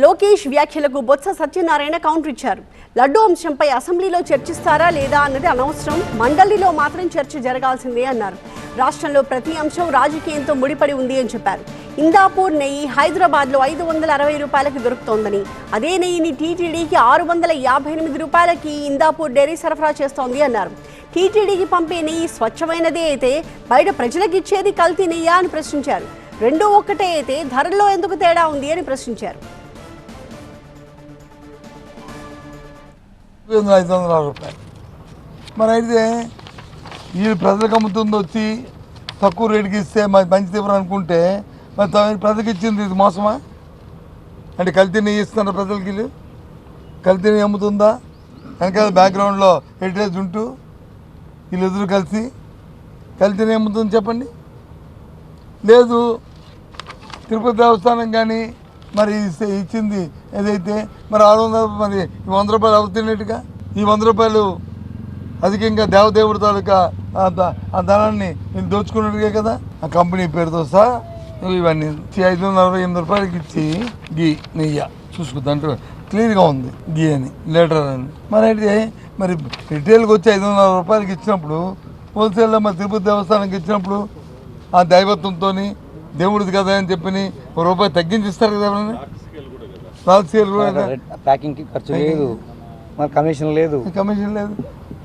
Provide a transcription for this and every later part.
లోకేష్ వ్యాఖ్యలకు బొత్స సత్యనారాయణ కౌంటర్ ఇచ్చారు. లడ్డూ అంశంపై అసెంబ్లీలో చర్చిస్తారా లేదా అన్నది అనవసరం, మండలిలో మాత్రం చర్చ జరగాల్సిందే అన్నారు. రాష్ట్రంలో ప్రతి అంశం రాజకీయంతో ముడిపడి ఉంది అని చెప్పారు. ఇందాపూర్ నెయ్యి హైదరాబాద్లో 560 రూపాయలకి దొరుకుతోందని, అదే నెయ్యిని టీటీడీకి 658 రూపాయలకి ఇందాపూర్ డైరీ సరఫరా చేస్తోంది అన్నారు. టీటీడీకి పంపే నెయ్యి స్వచ్ఛమైనదే అయితే బయట ప్రజలకు ఇచ్చేది కల్తీ నెయ్యా అని ప్రశ్నించారు. రెండూ ఒక్కటే అయితే ధరల్లో ఎందుకు తేడా ఉంది అని ప్రశ్నించారు. 560 రూపాయలు మరి అయితే ఈ ప్రజలకు అమ్ముతుంది వచ్చి తక్కువ రేటుకి ఇస్తే మంచి తీవ్రం అనుకుంటే మరి ప్రజలకు ఇచ్చింది ఇది మోసమా? అంటే కల్తీ నెయ్యి ఇస్తున్నారు ప్రజలకి, వీళ్ళు కల్తీ నెయ్యి అమ్ముతుందా? వెనకాల బ్యాక్గ్రౌండ్లో హెరిటేజ్ ఉంటూ వీళ్ళు ఎదురు కలిసి కల్తీ నెయ్యి అమ్ముతుంది చెప్పండి. లేదు తిరుపతి దేవస్థానం కానీ మరి ఇచ్చింది ఏదైతే మరి 600 మరి 100 రూపాయలు అవుతున్నట్టుగా ఈ 100 రూపాయలు అధికంగా దేవదేవుడి తాలూకా ఆ ధనాన్ని నేను దోచుకున్నట్టుగా కదా. ఆ కంపెనీ పేరుతో సహా ఇవన్నీ 548 రూపాయలకి ఇచ్చి గీ నెయ్యి చూసుకుందంటే క్లియర్గా ఉంది గీ అని లీటర్ అని. మరి అయితే మరి రిటైల్కి వచ్చి 500 రూపాయలకి ఇచ్చినప్పుడు హోల్సేల్లో మరి తిరుపతి దేవస్థానానికి ఇచ్చినప్పుడు ఆ దైవత్వంతో దేవుడిది కదా అని చెప్పి ₹1 తగ్గించిస్తారు కదా. ఎవరైనా ప్యాకింగ్కి ఖర్చు లేదు, మరి కమిషన్ లేదు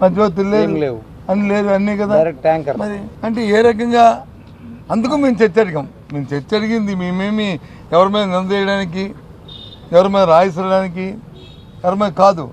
మధ్యవర్తులు లేవు అన్ని లేదు అన్నీ కదా ట్యాంకర్. మరి అంటే ఏ రకంగా అందుకు మేము చర్చ అడిగింది మేమేమి ఎవరి మీద నింద చేయడానికి, ఎవరి మీద రాయిసడానికి, ఎవరి మీద కాదు.